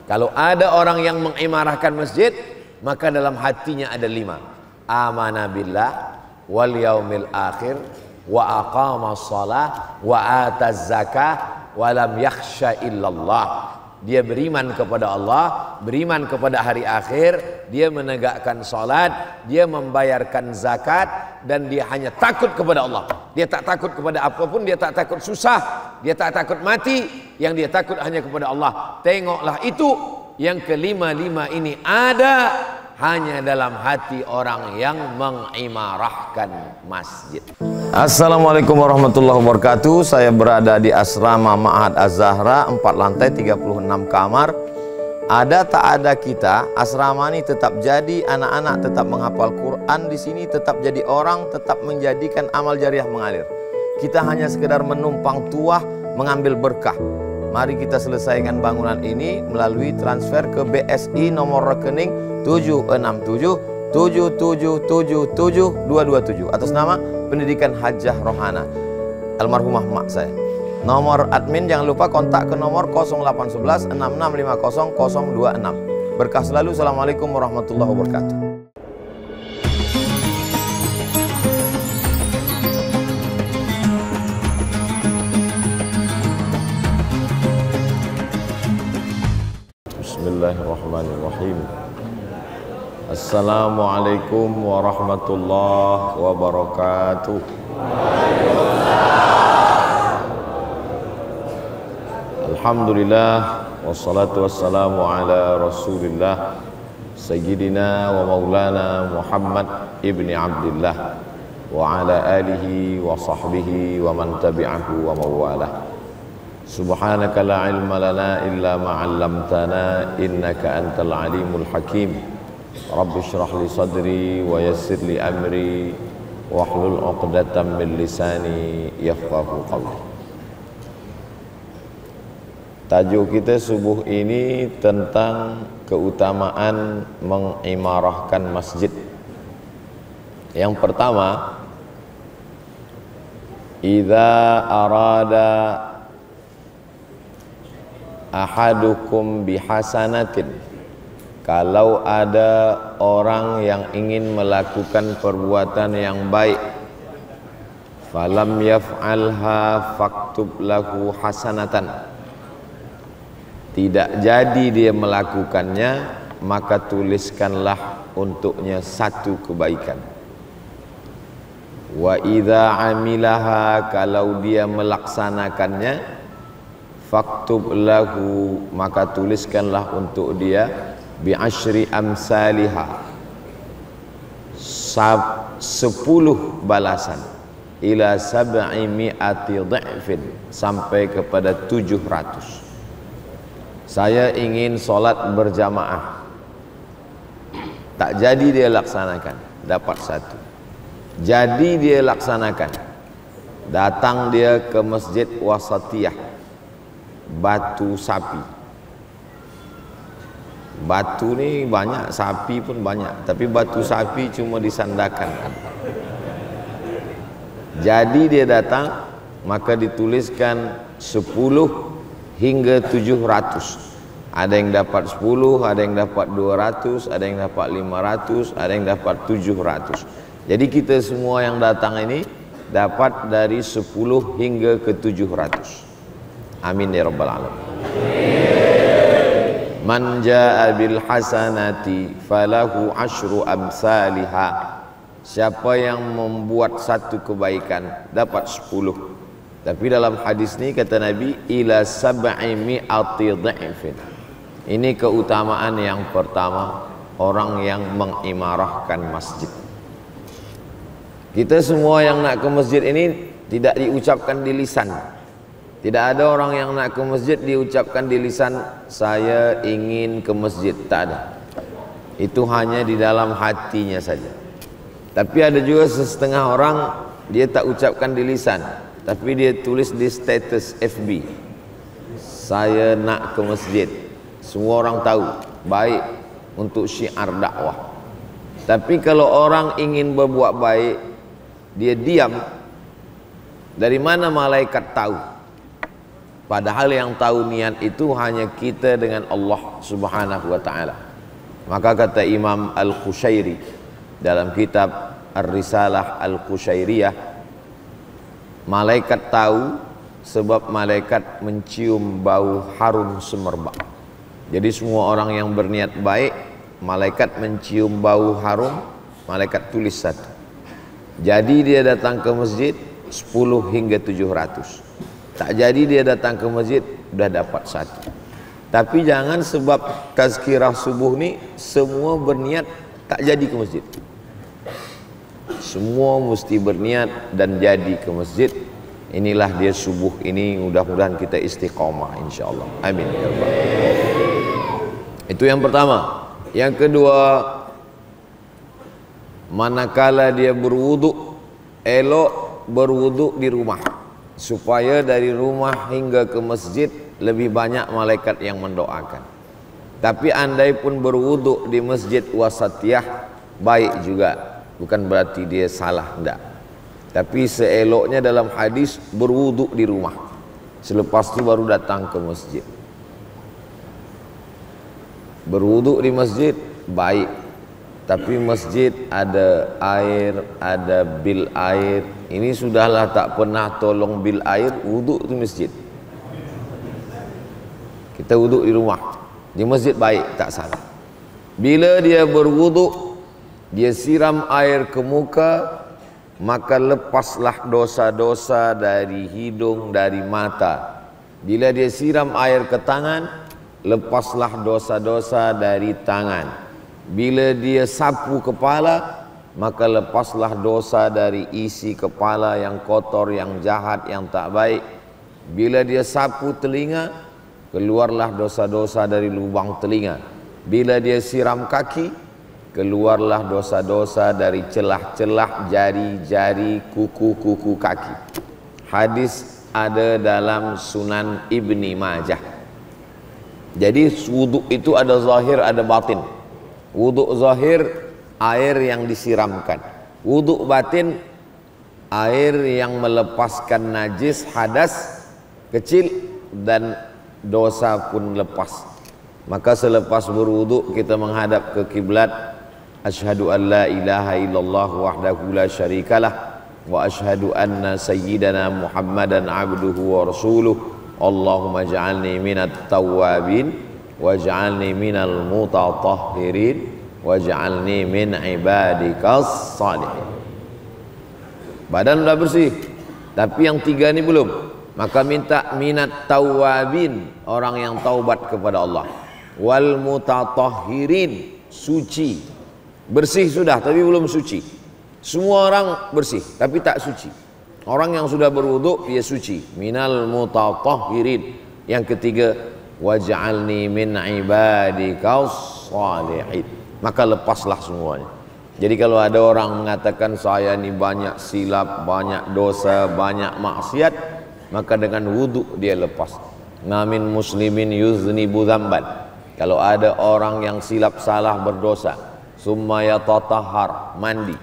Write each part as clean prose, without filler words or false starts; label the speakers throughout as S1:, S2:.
S1: Kalau ada orang yang mengimarahkan masjid, maka dalam hatinya ada 5. Amana billah wal yaumil akhir wa aqamas shalah wa ataz zakah wa lam yakhsha illallah. Dia beriman kepada Allah, beriman kepada hari akhir, dia menegakkan salat, dia membayarkan zakat, dan dia hanya takut kepada Allah. Dia tak takut kepada apapun, dia tak takut susah, dia tak takut mati, yang dia takut hanya kepada Allah. Tengoklah itu, yang kelima-lima ini ada hanya dalam hati orang yang mengimarahkan masjid. Assalamualaikum warahmatullahi wabarakatuh. Saya berada di asrama Ma'had Az-Zahra, 4 lantai 36 kamar. Ada tak ada kita, asrama ini tetap jadi, anak-anak tetap menghafal Quran di sini, tetap jadi orang, tetap menjadikan amal jariah mengalir. Kita hanya sekedar menumpang tuah, mengambil berkah. Mari kita selesaikan bangunan ini melalui transfer ke BSI nomor rekening 767777727 atas nama Pendidikan Hajah Rohana almarhumah mak saya. Nomor admin jangan lupa kontak ke nomor 0811 6650 026. Berkah selalu. Assalamualaikum warahmatullahi wabarakatuh. Bismillahirrahmanirrahim. Assalamualaikum warahmatullahi wabarakatuh. Alhamdulillah, wassalatu wassalamu ala rasulillah Sayyidina wa maulana Muhammad ibni Abdillah wa ala alihi wa sahbihi wa man tabi'ahu wa mawalah. Subhanaka la ilma lana illa ma'allamtana innaka antal alimul hakim. Rabbi syrah li sadri wa yassir li amri wahlul 'uqdatam min lisani yafqahu qawli. Tajuk kita subuh ini tentang keutamaan mengimarahkan masjid. Yang pertama, idza arada ahadukum bihasanatin, kalau ada orang yang ingin melakukan perbuatan yang baik, falam yaf'alha faktub lahu hasanatan, tidak jadi dia melakukannya, maka tuliskanlah untuknya 1 kebaikan. Wa idza amilaha, kalau dia melaksanakannya, faktub lahu, maka tuliskanlah untuk dia bi asyri amsalihha, 10 balasan, ila 700 dha'fin, sampai kepada 700. Saya ingin sholat berjamaah, tak jadi dia laksanakan, dapat 1. Jadi dia laksanakan, datang dia ke masjid Wasatiyah, Batu Sapi. Batu ni banyak, sapi pun banyak, tapi batu sapi cuma disandarkan. Jadi dia datang, maka dituliskan 10 hingga 700. Ada yang dapat 10, ada yang dapat 200, ada yang dapat 500, ada yang dapat 700. Jadi kita semua yang datang ini dapat dari 10 hingga ke 700. Amin ya rabbal alamin. Man jaa bil hasanati falahu asyru amsalihha. Siapa yang membuat 1 kebaikan dapat 10. Tapi dalam hadis ini kata Nabi ila 700 dha'fin. Ini keutamaan yang pertama, orang yang mengimarahkan masjid. Kita semua yang nak ke masjid ini tidak diucapkan di lisan. Tidak ada orang yang nak ke masjid diucapkan di lisan, saya ingin ke masjid. Tak ada. Itu hanya di dalam hatinya saja. Tapi ada juga setengah orang, dia tak ucapkan di lisan, tapi dia tulis di status FB, saya nak ke masjid. Semua orang tahu, baik untuk syiar dakwah. Tapi kalau orang ingin berbuat baik, dia diam. Dari mana malaikat tahu? Padahal yang tahu niat itu hanya kita dengan Allah Subhanahu wa ta'ala. Maka kata Imam Al-Qushairi dalam kitab Ar-Risalah Al-Qushairiyah, malaikat tahu sebab malaikat mencium bau harum semerbak. Jadi semua orang yang berniat baik, malaikat mencium bau harum, malaikat tulis 1. Jadi dia datang ke masjid 10 hingga 700. Tak jadi dia datang ke masjid, sudah dapat 1. Tapi jangan sebab tazkirah subuh ni semua berniat tak jadi ke masjid. Semua mesti berniat dan jadi ke masjid. Inilah dia subuh ini, mudah-mudahan kita istiqamah insyaallah. Amin ya rabbal. Itu yang pertama. Yang kedua, manakala dia berwudu, elok berwudu di rumah, supaya dari rumah hingga ke masjid lebih banyak malaikat yang mendoakan. Tapi andai pun berwudu di masjid wasatiyah baik juga, bukan berarti dia salah, enggak. Tapi seeloknya dalam hadis berwudu di rumah, selepas itu baru datang ke masjid. Berwudu di masjid baik, tapi masjid ada air, ada bil air. Ini sudahlah tak pernah tolong bil air, wudu di masjid. Kita wudu di rumah, di masjid baik, tak salah. Bila dia berwudu, dia siram air ke muka, maka lepaslah dosa-dosa dari hidung, dari mata. Bila dia siram air ke tangan, lepaslah dosa-dosa dari tangan. Bila dia sapu kepala, maka lepaslah dosa dari isi kepala yang kotor, yang jahat, yang tak baik. Bila dia sapu telinga, keluarlah dosa-dosa dari lubang telinga. Bila dia siram kaki, keluarlah dosa-dosa dari celah-celah jari-jari, kuku-kuku kaki. Hadis ada dalam Sunan Ibni Majah. Jadi wudu itu ada zahir, ada batin. Wudu zahir, air yang disiramkan. Wudu batin, air yang melepaskan najis, hadas kecil dan dosa pun lepas. Maka selepas berwudu kita menghadap ke kiblat. Asyhadu an la ilaha illallah wahdahu la syarikalah wa asyhadu anna sayyidana Muhammadan abduhu wa rasuluh. Allahumma ja'alni minat tawwabin waj'alni minal mutatahhirin waj'alni min ibadikas salihin. Badan sudah bersih, tapi yang 3 ini belum. Maka minta minat tawwabin, orang yang taubat kepada Allah. Wal mutatahhirin, suci. Bersih sudah tapi belum suci. Semua orang bersih tapi tak suci. Orang yang sudah berwudu dia suci. Minal mutatahhirin. Yang ketiga, waj'alni min ibadikas salihin. Maka lepaslah semuanya. Jadi kalau ada orang mengatakan saya ini banyak silap, banyak dosa, banyak maksiat, maka dengan wudu dia lepas. Ngamin muslimin yuznibu dzamban. Kalau ada orang yang silap salah berdosa, summa yatatahhar, mandi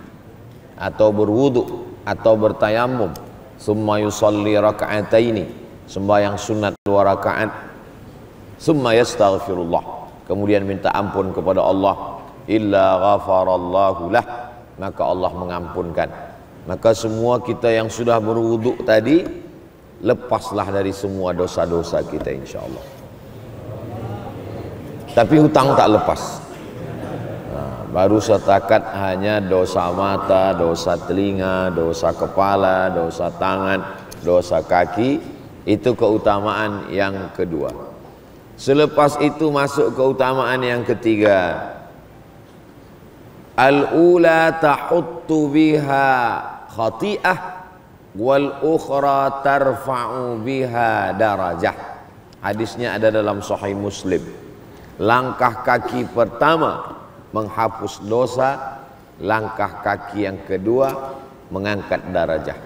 S1: atau berwudu atau bertayamum, summa yusalli raka'ataini, sembahyang sunat 2 rakaat, summa yastaghfirullah, kemudian minta ampun kepada Allah, illa ghafarallahu lah, maka Allah mengampunkan. Maka semua kita yang sudah berwudu tadi, lepaslah dari semua dosa-dosa kita insyaallah. Tapi hutang tak lepas. Nah, baru setakat hanya dosa mata, dosa telinga, dosa kepala, dosa tangan, dosa kaki. Itu keutamaan yang kedua. Selepas itu masuk keutamaan yang ketiga. Al-ula tahuttu biha khati'ah wal ukhra tarfa'u biha darajah. Hadisnya ada dalam Sahih Muslim. Langkah kaki pertama menghapus dosa, langkah kaki yang kedua mengangkat darajah.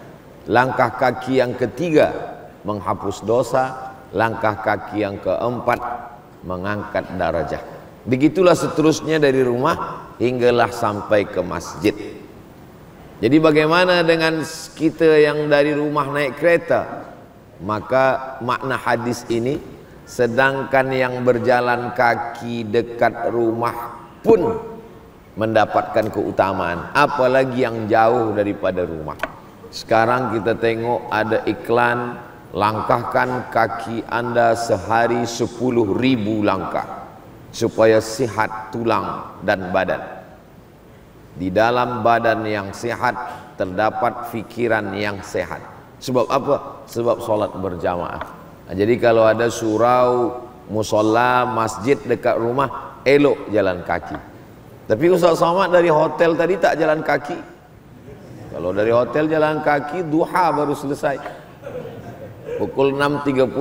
S1: Langkah kaki yang ketiga menghapus dosa, langkah kaki yang keempat mengangkat darajah. Begitulah seterusnya dari rumah hinggalah sampai ke masjid. Jadi bagaimana dengan kita yang dari rumah naik kereta? Maka makna hadis ini, sedangkan yang berjalan kaki dekat rumah pun mendapatkan keutamaan, apalagi yang jauh daripada rumah. Sekarang kita tengok ada iklan, langkahkan kaki Anda sehari 10.000 langkah supaya sehat tulang dan badan. Di dalam badan yang sehat terdapat fikiran yang sehat. Sebab apa? Sebab solat berjamaah. Nah, jadi kalau ada surau, musola, masjid dekat rumah, elok jalan kaki. Tapi Ustaz Somad dari hotel tadi tak jalan kaki. Kalau dari hotel jalan kaki, duha baru selesai. Pukul 6.30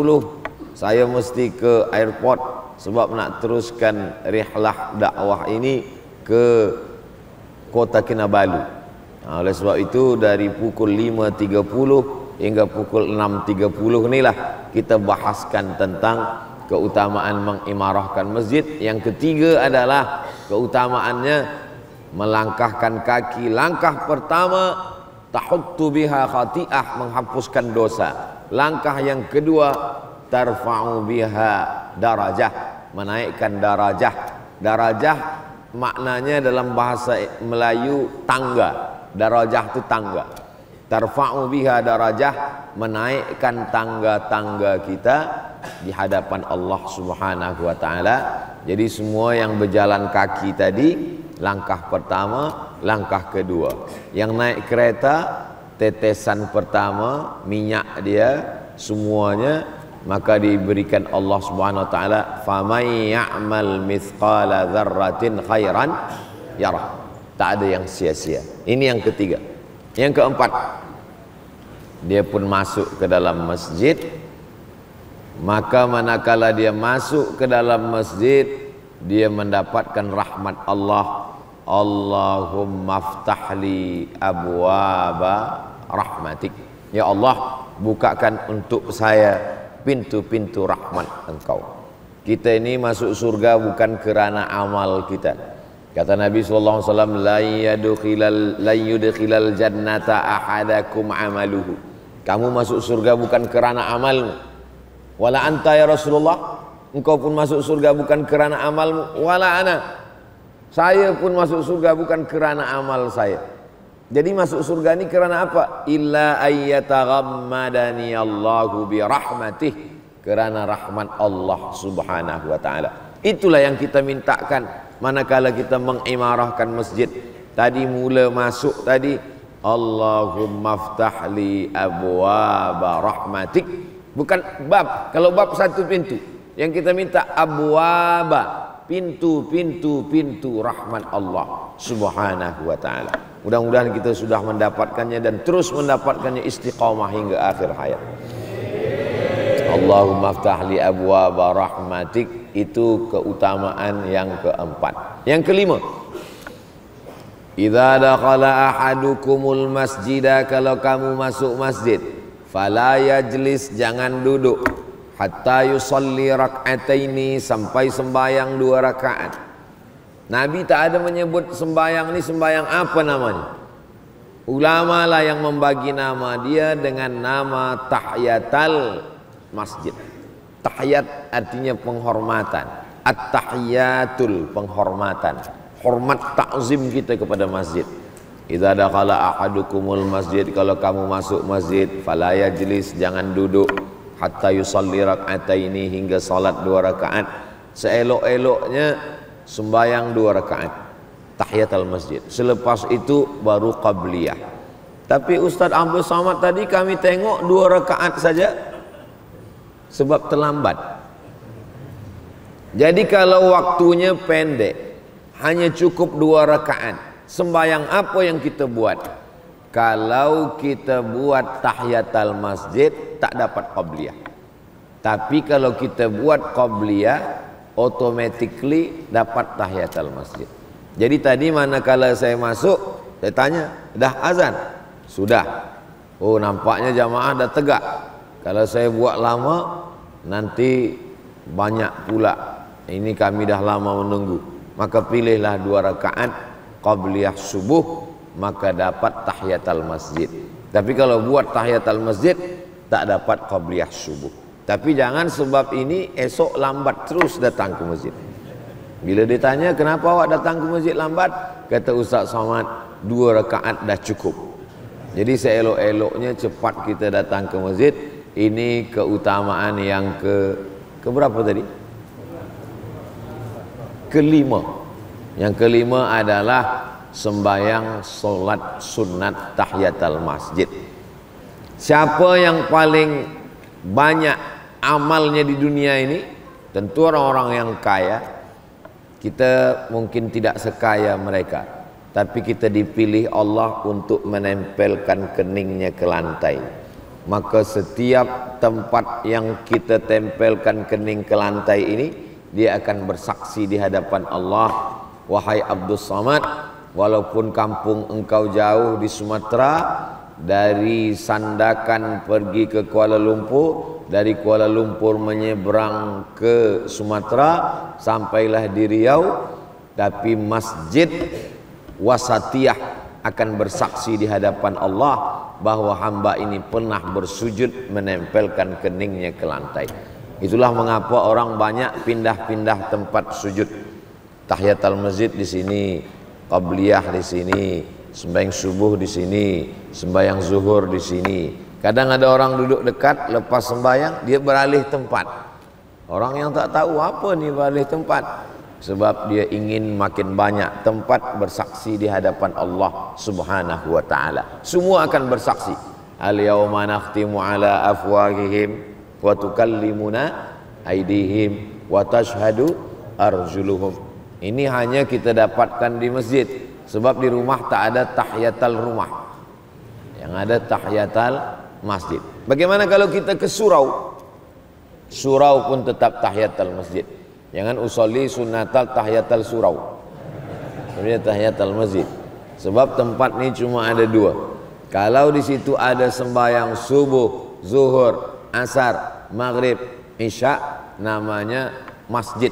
S1: saya mesti ke airport sebab nak teruskan rihlah dakwah ini ke Kota Kinabalu. Nah, oleh sebab itu dari pukul 5.30 hingga pukul 6.30 inilah kita bahaskan tentang keutamaan mengimarahkan masjid. Yang ketiga adalah keutamaannya melangkahkan kaki. Langkah pertama, tahuttu biha khati'ah, menghapuskan dosa. Langkah yang kedua, tarfa'u biha darajah, menaikkan darajah. Darajah maknanya dalam bahasa Melayu tangga. Darajah itu tangga. Tarfa'u biha darajah, menaikkan tangga-tangga kita di hadapan Allah Subhanahu wa taala. Jadi semua yang berjalan kaki tadi, langkah pertama, langkah kedua. Yang naik kereta, tetesan pertama, minyak dia semuanya, maka diberikan Allah Subhanahu wa taala, "Faman ya'mal mithqala dzarratin khairan yarah." Tak ada yang sia-sia. Ini yang ketiga. Yang keempat, dia pun masuk ke dalam masjid. Maka manakala dia masuk ke dalam masjid, dia mendapatkan rahmat Allah. Allahumma aftahli abwaba rahmatik. Ya Allah, bukakan untuk saya pintu-pintu rahmat Engkau. Kita ini masuk surga bukan kerana amal kita. Kata Nabi sallallahu alaihi wasallam, la yudkhilal jannata ahadakum amaluhu. Kamu masuk surga bukan kerana amalmu. Wala anta ya Rasulullah, engkau pun masuk surga bukan kerana amalmu. Wala ana, saya pun masuk surga bukan kerana amal saya. Jadi masuk surga ini kerana apa? Illa ayyataghammadani Allahu bi rahmatih, kerana rahmat Allah Subhanahu wa taala. Itulah yang kita mintakan manakala kita mengimarahkan masjid. Tadi mula masuk tadi, Allahumma aftahli abwaba rahmatik. Bukan bab. Kalau bab satu pintu, yang kita minta abwaba, pintu-pintu rahmat Allah Subhanahu wa taala. Mudah-mudahan kita sudah mendapatkannya dan terus mendapatkannya istiqamah hingga akhir hayat. Allahumma aftahli abwaba rahmatik. Itu keutamaan yang keempat. Yang kelima, idza dakhala ahadukumul masjidah, kalau kamu masuk masjid, fala yajlis, jangan duduk, hatta yusalli rak'ataini, sampai sembayang 2 rakaat. Nabi tak ada menyebut sembayang ini sembayang apa namanya. Ulama lah yang membagi nama dia dengan nama tahiyatul masjid. Tahiyat artinya penghormatan. At-tahiyatul, penghormatan. Hormat takzim kita kepada masjid. Idza dakhala ahadukumul masjid, kalau kamu masuk masjid, fala yajlis, jangan duduk, hatta yusalli rak'ataini, hingga salat 2 rakaat. Seelok-eloknya sembayang 2 rakaat tahiyatul masjid. Selepas itu baru qabliyah. Tapi Ustaz Abdul Somad tadi kami tengok 2 rakaat saja, sebab terlambat. Jadi kalau waktunya pendek, hanya cukup 2 rakaat, sembayang apa yang kita buat? Kalau kita buat tahiyatul masjid tak dapat qabliyah. Tapi kalau kita buat qabliyah, automatically dapat tahiyatul masjid. Jadi tadi manakala saya masuk, saya tanya, dah azan? Sudah. Oh, nampaknya jamaah dah tegak. Kalau saya buat lama, nanti banyak pula. Ini kami dah lama menunggu. Maka pilihlah 2 rakaat qabliyah subuh, maka dapat tahiyatul masjid. Tapi kalau buat tahiyatul masjid, tak dapat qabliyah subuh. Tapi jangan sebab ini esok lambat terus datang ke masjid. Bila ditanya kenapa awak datang ke masjid lambat, kata Ustaz Somad, 2 rakaat dah cukup. Jadi seelok-eloknya cepat kita datang ke masjid. Ini keutamaan yang ke berapa tadi? Kelima. Yang kelima adalah sembahyang solat sunat tahiyatul masjid. Siapa yang paling banyak amalnya di dunia ini? Tentu orang-orang yang kaya. Kita mungkin tidak sekaya mereka, tapi kita dipilih Allah untuk menempelkan keningnya ke lantai. Maka setiap tempat yang kita tempelkan kening ke lantai ini, dia akan bersaksi di hadapan Allah, wahai Abdus Samad, walaupun kampung engkau jauh di Sumatera, dari Sandakan pergi ke Kuala Lumpur, dari Kuala Lumpur menyeberang ke Sumatera, sampailah di Riau, tapi Masjid Wasatiyah akan bersaksi di hadapan Allah bahwa hamba ini pernah bersujud menempelkan keningnya ke lantai. Itulah mengapa orang banyak pindah-pindah tempat sujud. Tahiyatul masjid di sini, qabliyah di sini, sembahyang subuh di sini, sembahyang zuhur di sini. Kadang ada orang duduk dekat, lepas sembahyang dia beralih tempat. Orang yang tak tahu apa nih beralih tempat, sebab dia ingin makin banyak tempat bersaksi di hadapan Allah Subhanahu wa taala. Semua akan bersaksi. Al-yauma nakhtimu ala afwahihim wa tukallimuna aydihim wa tashhadu arjuluhum. Ini hanya kita dapatkan di masjid. Sebab di rumah tak ada tahiyatul rumah, yang ada tahiyatul masjid. Bagaimana kalau kita ke surau? Surau pun tetap tahiyatul masjid. Jangan usolli sunnatal tahiyatul surau, ini tahiyatul masjid. Sebab tempat ini cuma ada 2. Kalau di situ ada sembahyang subuh, zuhur, asar, maghrib, isya, namanya masjid.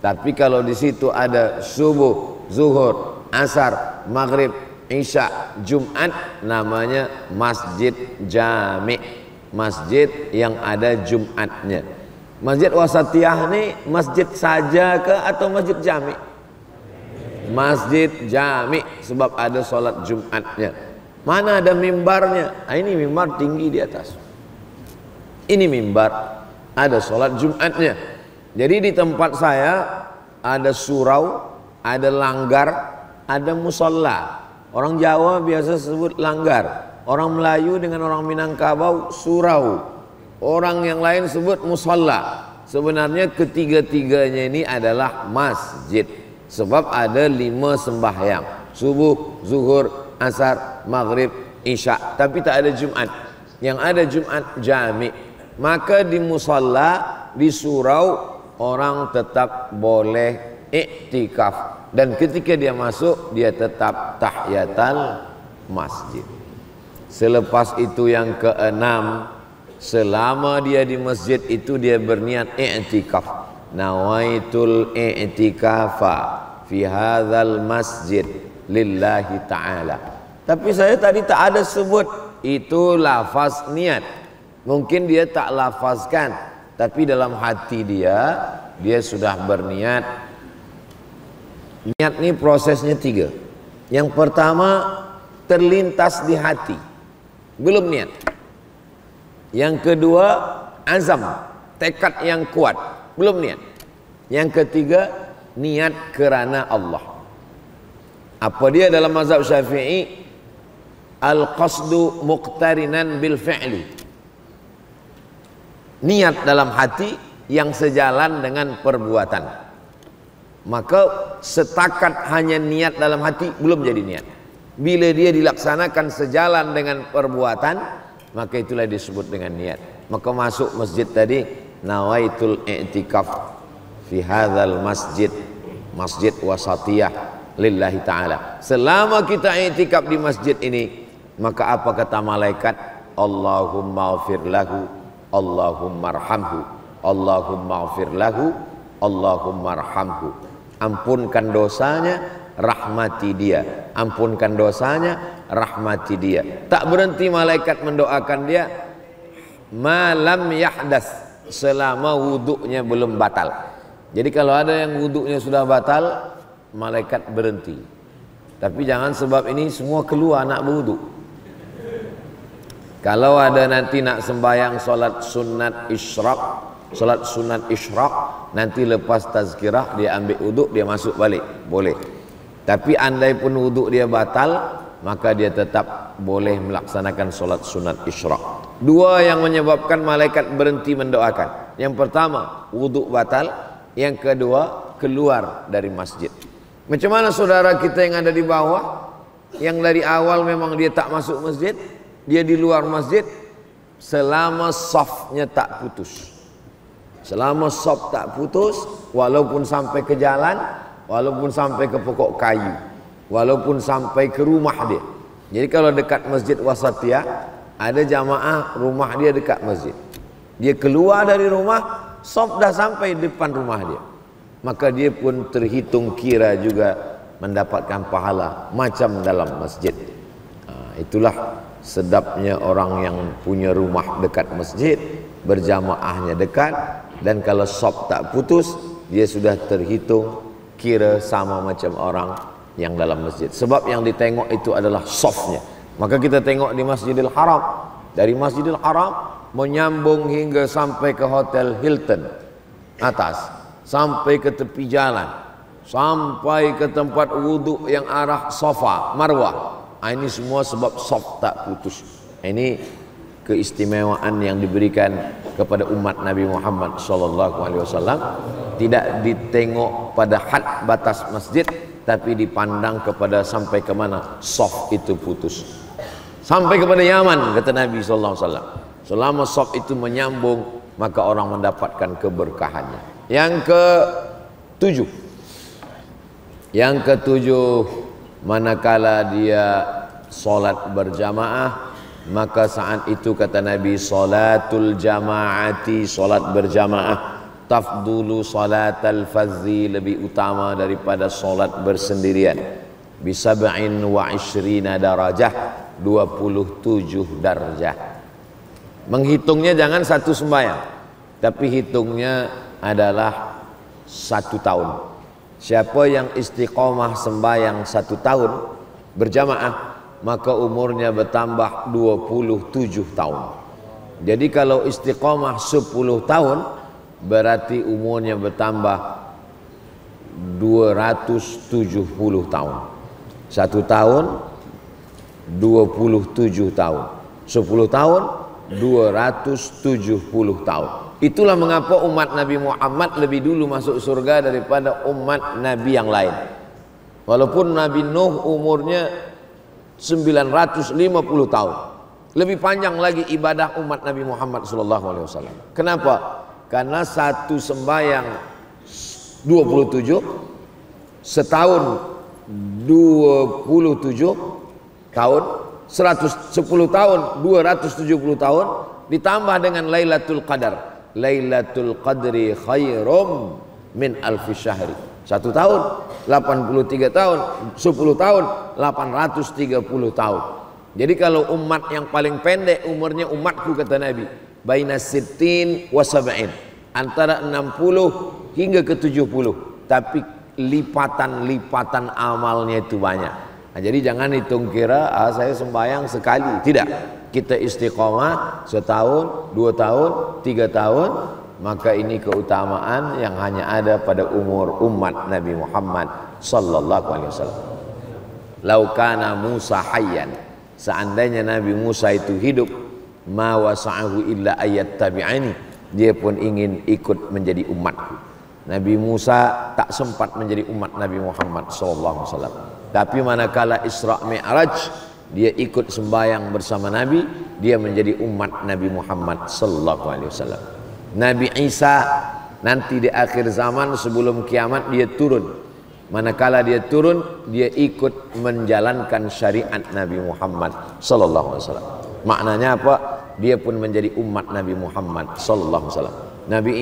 S1: Tapi kalau di situ ada subuh, zuhur, asar, maghrib, isya, Jumat, namanya masjid jami', masjid yang ada Jumatnya. Masjid Wasatiyah ini masjid saja ke atau masjid jami'? Masjid jami', sebab ada solat Jumatnya. Mana ada mimbarnya? Ini mimbar tinggi di atas, ini mimbar, ada solat Jumatnya. Jadi di tempat saya ada surau, ada langgar, ada musola. Orang Jawa biasa sebut langgar, orang Melayu dengan orang Minangkabau surau, orang yang lain sebut musola. Sebenarnya ketiga-tiganya ini adalah masjid. Sebab ada 5 sembahyang, subuh, zuhur, asar, maghrib, isya. Tapi tak ada Jumat. Yang ada Jumat jami'. Maka di musola, di surau, orang tetap boleh iktikaf. Dan ketika dia masuk, dia tetap tahiyatul masjid. Selepas itu yang ke-6, selama dia di masjid itu dia berniat i'tikaf. Nawaitul i'tikafa fi hadzal masjid lillahi ta'ala. Tapi saya tadi tak ada sebut itu lafaz niat. Mungkin dia tak lafazkan, tapi dalam hati dia sudah berniat. Niat ini prosesnya 3. Yang pertama terlintas di hati, belum niat. Yang kedua azam, tekad yang kuat, belum niat. Yang ketiga niat kerana Allah. Apa dia dalam mazhab Syafi'i? Al-qasdu muqtarinan bil fi'li. Niat dalam hati yang sejalan dengan perbuatan. Maka setakat hanya niat dalam hati belum jadi niat. Bila dia dilaksanakan sejalan dengan perbuatan, maka itulah disebut dengan niat. Maka masuk masjid tadi, nawaitul i'tikaf fi hadzal masjid, masjid wasatiyah lillahi ta'ala. Selama kita i'tikaf di masjid ini, maka apa kata malaikat? Allahumma ighfir lahu, Allahumma arhamhu, Allahumma ighfir lahu, Allahumma arhamhu. Ampunkan dosanya, rahmati dia. Ampunkan dosanya, rahmati dia. Tak berhenti malaikat mendoakan dia, malam yahdas, selama wuduknya belum batal. Jadi kalau ada yang wuduknya sudah batal, malaikat berhenti. Tapi jangan sebab ini semua keluar nak berwuduk. Kalau ada nanti nak sembahyang solat sunat isyraq, solat sunat isyraq, nanti lepas tazkirah dia ambil wuduk, dia masuk balik, boleh. Tapi andai pun wuduk dia batal, maka dia tetap boleh melaksanakan solat sunat isyraq. Dua yang menyebabkan malaikat berhenti mendoakan. Yang pertama, wuduk batal. Yang kedua, keluar dari masjid. Macam mana saudara kita yang ada di bawah, yang dari awal memang dia tak masuk masjid, dia di luar masjid, selama safnya tak putus. Selama saf tak putus, walaupun sampai ke jalan, walaupun sampai ke pokok kayu, walaupun sampai ke rumah dia. Jadi kalau dekat masjid Wasatiyah, ada jamaah rumah dia dekat masjid. Dia keluar dari rumah, saf dah sampai depan rumah dia, maka dia pun terhitung kira juga mendapatkan pahala macam dalam masjid. Itulah sedapnya orang yang punya rumah dekat masjid, berjamaahnya dekat, dan kalau saf tak putus, dia sudah terhitung kira sama macam orang yang dalam masjid. Sebab yang ditengok itu adalah safnya. Maka kita tengok di Masjidil Haram, dari Masjidil Haram menyambung hingga sampai ke Hotel Hilton atas, sampai ke tepi jalan, sampai ke tempat wuduk yang arah Safa Marwah. Ini semua sebab saf tak putus. Ini keistimewaan yang diberikan kepada umat Nabi Muhammad SAW. Tidak ditengok pada had batas masjid, tapi dipandang kepada sampai ke mana saf itu putus. Sampai kepada Yaman, kata Nabi SAW. Selama saf itu menyambung, maka orang mendapatkan keberkahannya. Yang ketujuh, manakala dia solat berjamaah, maka saat itu kata Nabi, salatul jamaati, solat berjamaah, tafdulu salatal fazzi, lebih utama daripada solat bersendirian, bisab'in wa ishrina darajah, 27 darjah. Menghitungnya jangan satu sembahyang, tapi hitungnya adalah 1 tahun. Siapa yang istiqomah sembahyang 1 tahun berjamaah, maka umurnya bertambah 27 tahun. Jadi kalau istiqomah 10 tahun, berarti umurnya bertambah 270 tahun. 1 tahun 27 tahun, 10 tahun 270 tahun. Itulah mengapa umat Nabi Muhammad lebih dulu masuk surga daripada umat Nabi yang lain. Walaupun Nabi Nuh umurnya 950 tahun, lebih panjang lagi ibadah umat Nabi Muhammad SAW. Kenapa? Karena satu sembahyang 27, setahun 27 tahun, 110 tahun 270 tahun, ditambah dengan Lailatul Qadar. Lailatul Qadri khairum min alfi syahri. 1 tahun 83 tahun, 10 tahun 830 tahun. Jadi kalau umat yang paling pendek umurnya umatku, kata Nabi, baina sittin wa sab'in, antara 60 hingga ke 70, tapi lipatan-lipatan amalnya itu banyak. Nah, jadi jangan hitung kira saya sembahyang sekali. Tidak, kita istiqomah setahun, 2 tahun, 3 tahun, maka ini keutamaan yang hanya ada pada umur umat Nabi Muhammad sallallahu alaihi wasallam. Lau kana Musa hayyan, seandainya Nabi Musa itu hidup, ma wasa'ahu illa ayat tabi'ani, dia pun ingin ikut menjadi umatku. Nabi Musa tak sempat menjadi umat Nabi Muhammad sallallahu alaihi wasallam. Tapi manakala Isra Mi'raj, dia ikut sembahyang bersama Nabi, dia menjadi umat Nabi Muhammad sallallahu alaihi wasallam. Nabi Isa nanti di akhir zaman sebelum kiamat dia turun. Manakala dia turun, dia ikut menjalankan syariat Nabi Muhammad sallallahu alaihi wasallam. Maknanya apa? Dia pun menjadi umat Nabi Muhammad sallallahu alaihi wasallam. Nabi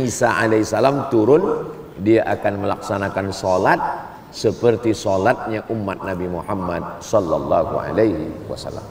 S1: Isa alaihissalam turun, dia akan melaksanakan salat seperti salatnya umat Nabi Muhammad sallallahu alaihi wasallam.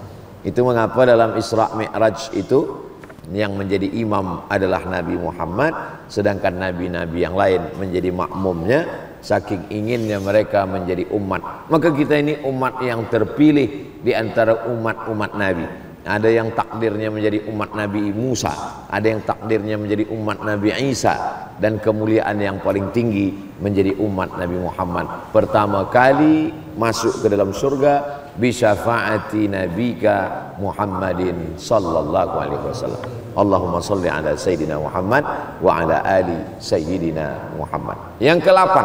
S1: Itu mengapa dalam Isra Mi'raj itu yang menjadi imam adalah Nabi Muhammad, sedangkan nabi-nabi yang lain menjadi makmumnya, saking inginnya mereka menjadi umat. Maka kita ini umat yang terpilih di antara umat-umat Nabi. Ada yang takdirnya menjadi umat Nabi Musa, ada yang takdirnya menjadi umat Nabi Isa, dan kemuliaan yang paling tinggi menjadi umat Nabi Muhammad. Pertama kali masuk ke dalam surga bisyafaati nabika Muhammadin sallallahu alaihi wasallam. Allahumma salli ala sayyidina Muhammad wa ala ali sayyidina Muhammad. Yang ke-8,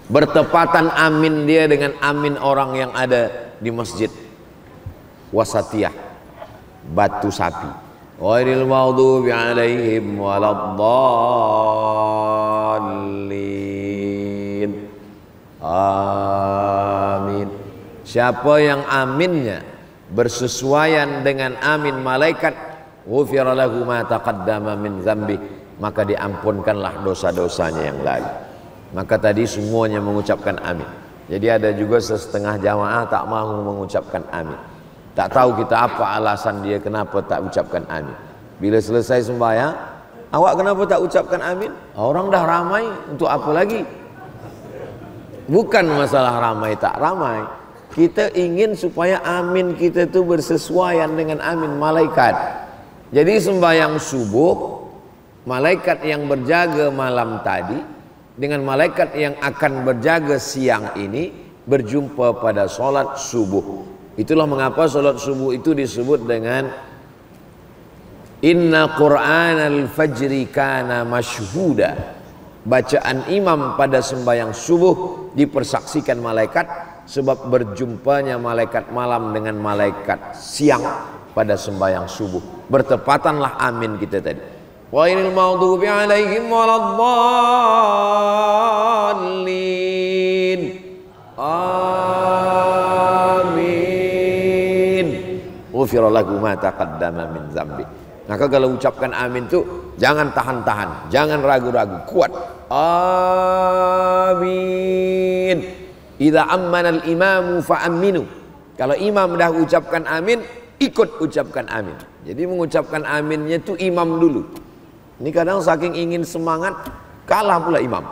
S1: bertepatan amin dia dengan amin orang yang ada di masjid Wasatiyah Batu Sapi. Ghairil maghdubi alaihim waladdallin. Amin. Siapa yang aminnya bersesuaian dengan amin malaikat, ghufira lahu ma taqaddama min dzambi, maka diampunkanlah dosa-dosanya yang lalu. Maka tadi semuanya mengucapkan amin. Jadi ada juga setengah jamaah tak mau mengucapkan amin. Tak tahu kita apa alasan dia kenapa tak ucapkan amin. Bila selesai sembahyang, awak kenapa tak ucapkan amin? Orang dah ramai, untuk apa lagi? Bukan masalah ramai tak ramai. Kita ingin supaya amin kita itu bersesuaian dengan amin malaikat. Jadi sembahyang subuh, malaikat yang berjaga malam tadi dengan malaikat yang akan berjaga siang ini berjumpa pada solat subuh. Itulah mengapa solat subuh itu disebut dengan Inna Qur'anal Fajri kana masyhuda. Bacaan imam pada sembahyang subuh dipersaksikan malaikat, sebab berjumpanya malaikat malam dengan malaikat siang pada sembahyang subuh. Bertepatanlah amin kita tadi. Ghairil maghdubi alaihim waladdallin. Amin. Ghufira lahu ma taqaddama min dzambi. Maka kalau ucapkan amin itu jangan tahan-tahan, jangan ragu-ragu, kuat. Amin. Idza ammana al-imamu fa'aminu. Kalau imam dah ucapkan amin, ikut ucapkan amin. Jadi mengucapkan aminnya itu imam dulu. Ini kadang saking ingin semangat kalah pula imam.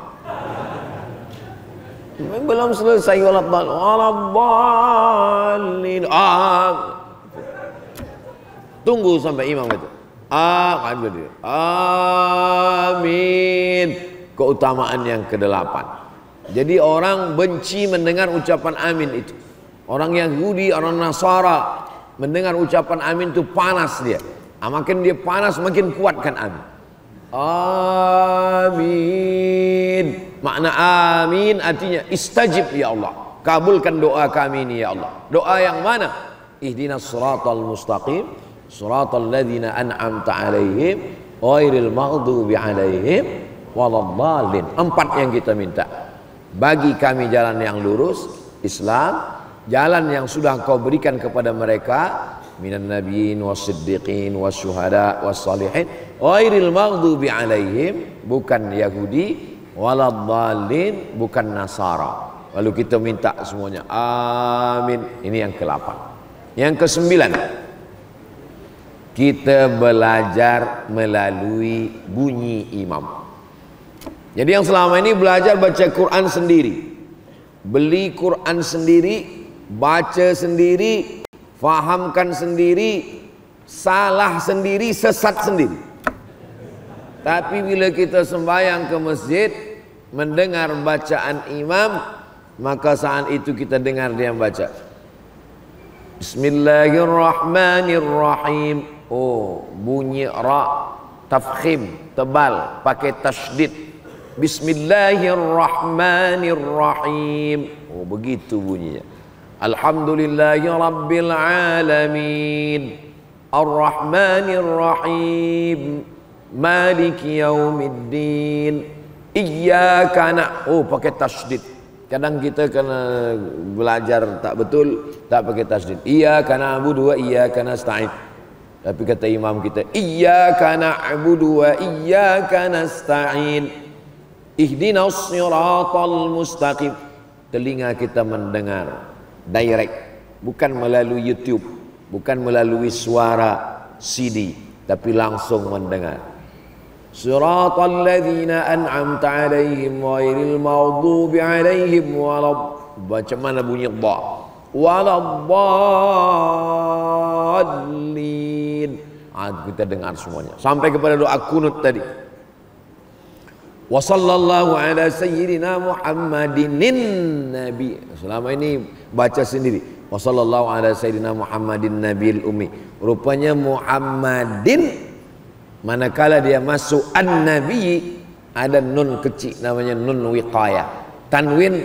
S1: Belum selesai waladdallin. Tunggu sampai imam itu. Amin. Keutamaan yang ke-8. Jadi orang benci mendengar ucapan amin itu. Orang Yahudi, orang Nasara mendengar ucapan amin itu panas dia. Makin dia panas makin kuatkan amin. Amin. Makna amin artinya istajib ya Allah. Kabulkan doa kami ini ya Allah. Doa yang mana? Ihdinas siratal mustaqim, siratal ladzina an'amta alaihim, ghairil maghdubi alaihim waladdallin. 4 yang kita minta. Bagi kami jalan yang lurus, Islam, jalan yang sudah kau berikan kepada mereka, minan nabiyyin was-siddiqin was-syuhada was-salihin, ghairil maghdubi alaihim, bukan Yahudi, waladdallin, bukan Nasara. Lalu kita minta semuanya amin. Ini yang ke-8. Yang ke-9, kita belajar melalui bunyi imam. Jadi yang selama ini belajar baca Quran sendiri, beli Quran sendiri, baca sendiri, fahamkan sendiri, salah sendiri, sesat sendiri. Tapi bila kita sembahyang ke masjid, mendengar bacaan imam, maka saat itu kita dengar dia baca Bismillahirrahmanirrahim. Oh, bunyi ra tafkhim, tebal, pakai tasydid. Bismillahirrahmanirrahim. Oh, begitu bunyinya. Alhamdulillahi rabbil alamin, arrahmanirrahim, maliki yaumiddin, iyyaka oh pakai tasydid. Kadang kita kena belajar tak betul, tak pakai tasydid. Iyyaka na'budu wa iyyaka nasta'in. Tapi kata imam kita, iyyaka na'budu wa iyyaka nasta'in, ihdinas siratal mustaqim. Telinga kita mendengar direct, bukan melalui YouTube, bukan melalui suara CD, tapi langsung mendengar. Siratal ladzina an'amta 'alaihim ghairil maghdubi 'alaihim macam mana bunyi dha? Waladdallin. Kita dengar semuanya sampai kepada doa kunut tadi. Wa sallallahu ala sayyidina Muhammadin nabi. Selama ini baca sendiri. Wa sallallahu ala sayyidina Muhammadin nabil ummi. Rupanya Muhammadin, manakala dia masuk an-nabi, ada nun kecil namanya nun wiqayah. Tanwin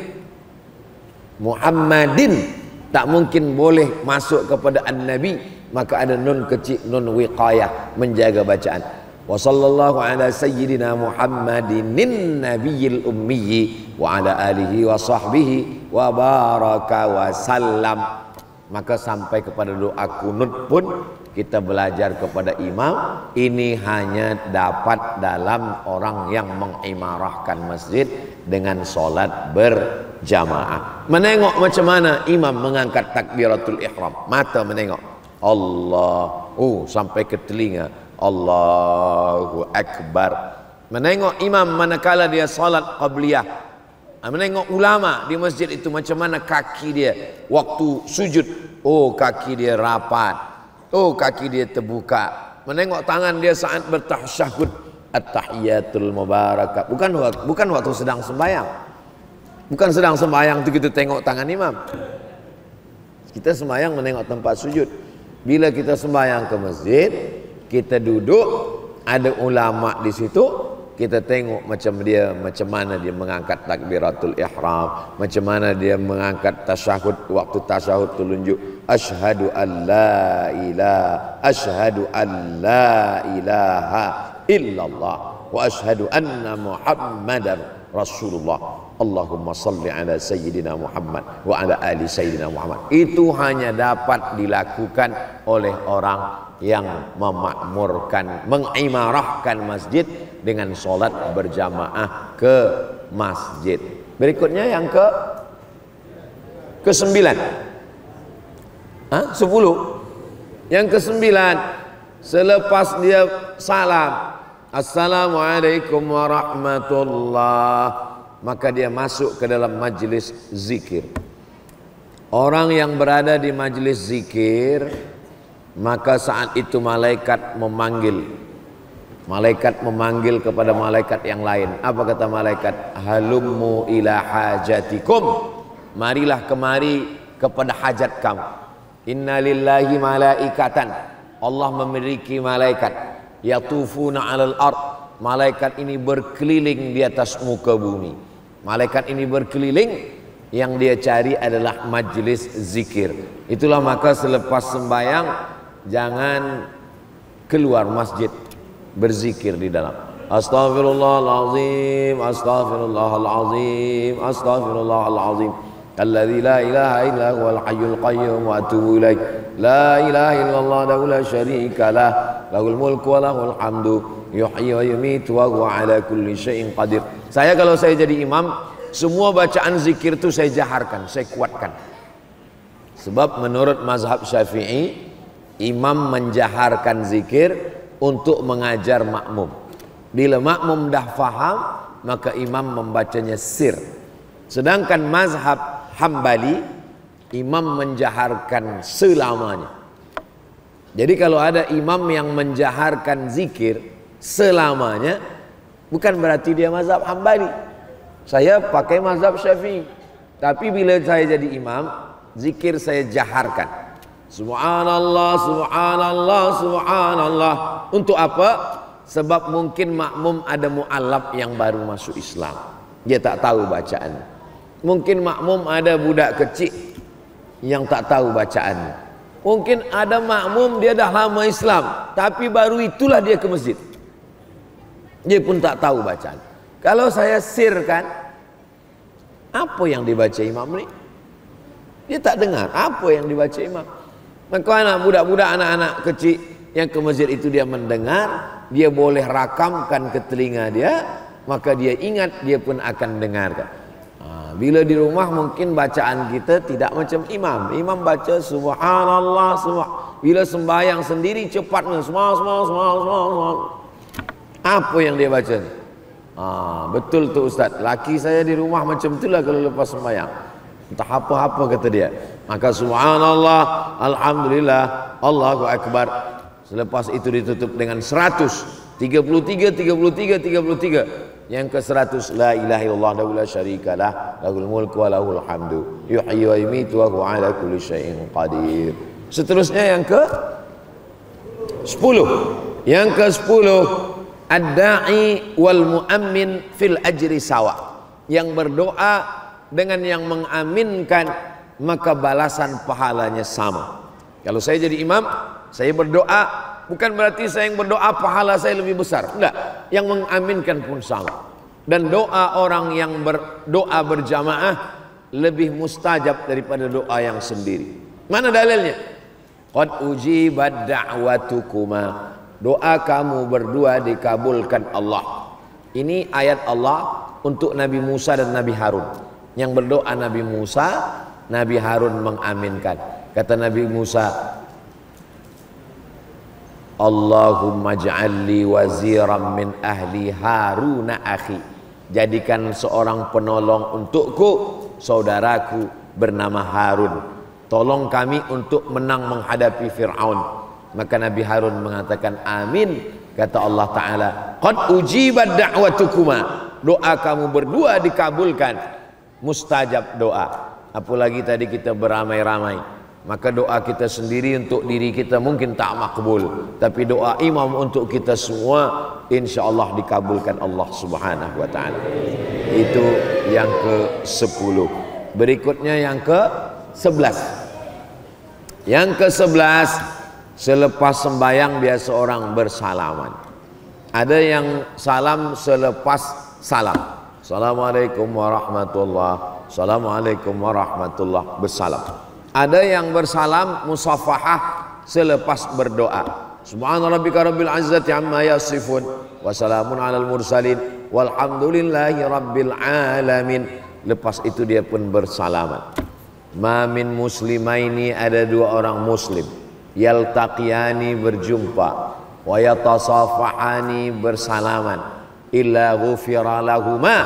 S1: Muhammadin tak mungkin boleh masuk kepada an-nabi, maka ada nun kecil, nun wiqayah, menjaga bacaan. Wa sallallahu ala sayyidina Muhammadin nabiyil ummi wa ala alihi wa sahbihi wa baraka wa sallam. Maka sampai kepada doa kunut pun kita belajar kepada imam. Ini hanya dapat dalam orang yang mengimarahkan masjid dengan solat berjamaah. Menengok macam mana imam mengangkat takbiratul ihram, mata menengok Allah, sampai ke telinga Allahu Akbar. Menengok imam manakala dia salat qabliyah, menengok ulama di masjid itu macam mana kaki dia waktu sujud. Kaki dia rapat, kaki dia terbuka. Menengok tangan dia saat bertasyahud, at-tahiyatul mubarakah. Bukan waktu sedang sembahyang. Bukan sedang sembahyang itu kita tengok tangan imam. Kita sembahyang menengok tempat sujud. Bila kita sembahyang ke masjid, kita duduk, ada ulama di situ, kita tengok macam mana dia mengangkat takbiratul ihram, macam mana dia mengangkat tasyahud. Waktu tasyahud tunjuk asyhadu an la ilaha illallah wa asyhadu anna muhammadar rasulullah. Allahumma salli ala sayyidina Muhammad wa ala ali sayyidina Muhammad. Itu hanya dapat dilakukan oleh orang yang memakmurkan, mengimarahkan masjid dengan solat berjamaah ke masjid. Berikutnya yang ke-9. 10. Yang ke-9, selepas dia salam, assalamualaikum warahmatullah, maka dia masuk ke dalam majlis zikir. Orang yang berada di majlis zikir, maka saat itu malaikat memanggil kepada malaikat yang lain. Apa kata malaikat? Halummu ila hajatikum, marilah kemari kepada hajat kamu. Inna lillahi malaikatan, Allah memiliki malaikat, yatufuna alal ard, malaikat ini berkeliling di atas muka bumi. Malaikat ini berkeliling, yang dia cari adalah majlis zikir. Itulah maka selepas sembahyang jangan keluar masjid, berzikir di dalam. Astaghfirullahalazim, astaghfirullahalazim, astaghfirullahalazim. Alladzi la ilaha illa huwal hayyul qayyum wa atubu ilaih. La ilaha illallah la syarika lah, lahul mulku wa lahul hamdu, yuhyi wa yumiitu wa huwa ala kulli syai'in qadir. Kalau saya jadi imam, semua bacaan zikir itu saya jaharkan, saya kuatkan. Sebab menurut mazhab Syafi'i, imam menjaharkan zikir untuk mengajar makmum. Bila makmum dah faham, maka imam membacanya sir. Sedangkan mazhab Hambali, imam menjaharkan selamanya. Jadi kalau ada imam yang menjaharkan zikir selamanya, bukan berarti dia mazhab Hambali. Saya pakai mazhab Syafi'i. Tapi bila saya jadi imam, zikir saya jaharkan. Subhanallah, subhanallah, subhanallah. Untuk apa? Sebab mungkin makmum ada mu'allab yang baru masuk Islam, dia tak tahu bacaan. Mungkin makmum ada budak kecil yang tak tahu bacaan. Mungkin ada makmum dia dah lama Islam, tapi baru itulah dia ke masjid, dia pun tak tahu bacaan. Kalau saya sirkan, apa yang dibaca imam ni, dia tak dengar apa yang dibaca imam. Maka anak budak-budak, anak-anak kecil yang ke masjid itu dia mendengar, dia boleh rakamkan ke telinga dia, maka dia ingat, dia pun akan dengarkan. Bila di rumah mungkin bacaan kita tidak macam imam. Imam baca subhanallah, Bila sembahyang sendiri cepatnya semal. Apa yang dia baca? Betul tu Ustaz. Laki saya di rumah macam itulah kalau lepas sembahyang. Entah apa-apa kata dia. Maka subhanallah, alhamdulillah, Allahu akbar. Selepas itu ditutup dengan 100, 33. Yang ke-100, la ilaha illallah la syarikalah, lahul mulku wa lahul hamdu, yuhyi wa yumiitu wa huwa ala kulli syai'in qadir. Seterusnya yang ke-10. Yang ke-10, ad-da'i wal mu'ammin fil ajri sawa. Yang berdoa dengan yang mengaminkan, maka balasan pahalanya sama. Kalau saya jadi imam, saya berdoa, bukan berarti saya yang berdoa pahala saya lebih besar. Enggak, yang mengaminkan pun sama. Dan doa orang yang berdoa berjamaah lebih mustajab daripada doa yang sendiri. Mana dalilnya? Qad ujibat da'watukuma. Doa kamu berdua dikabulkan Allah. Ini ayat Allah untuk Nabi Musa dan Nabi Harun. Yang berdoa Nabi Musa, Nabi Harun mengaminkan. Kata Nabi Musa, Allahumma ja'alli waziran min ahli Haruna akhi. Jadikan seorang penolong untukku, saudaraku bernama Harun. Tolong kami untuk menang menghadapi Fir'aun. Maka Nabi Harun mengatakan amin. Kata Allah Ta'ala, qad ujibat da'watukuma. Doa kamu berdua dikabulkan. Mustajab doa. Apalagi tadi kita beramai-ramai. Maka doa kita sendiri untuk diri kita mungkin tak makbul, tapi doa imam untuk kita semua insyaallah dikabulkan Allah Subhanahu wa taala. Itu yang ke-10. Berikutnya yang ke-11. Yang ke-11, selepas sembahyang biasa orang bersalaman. Ada yang salam selepas salam. Assalamualaikum warahmatullahi, assalamualaikum warahmatullahi, bersalam. Ada yang bersalam musafahah selepas berdoa. Subhana rabbika rabbil izzati amma yasifun wa salamun alal mursalin walhamdulillahi rabbil alamin. Lepas itu dia pun bersalaman. Ma min muslimaini, ada dua orang muslim, yaltaqiyani berjumpa, wa yatasafahani bersalaman, illa ghufira lahuma,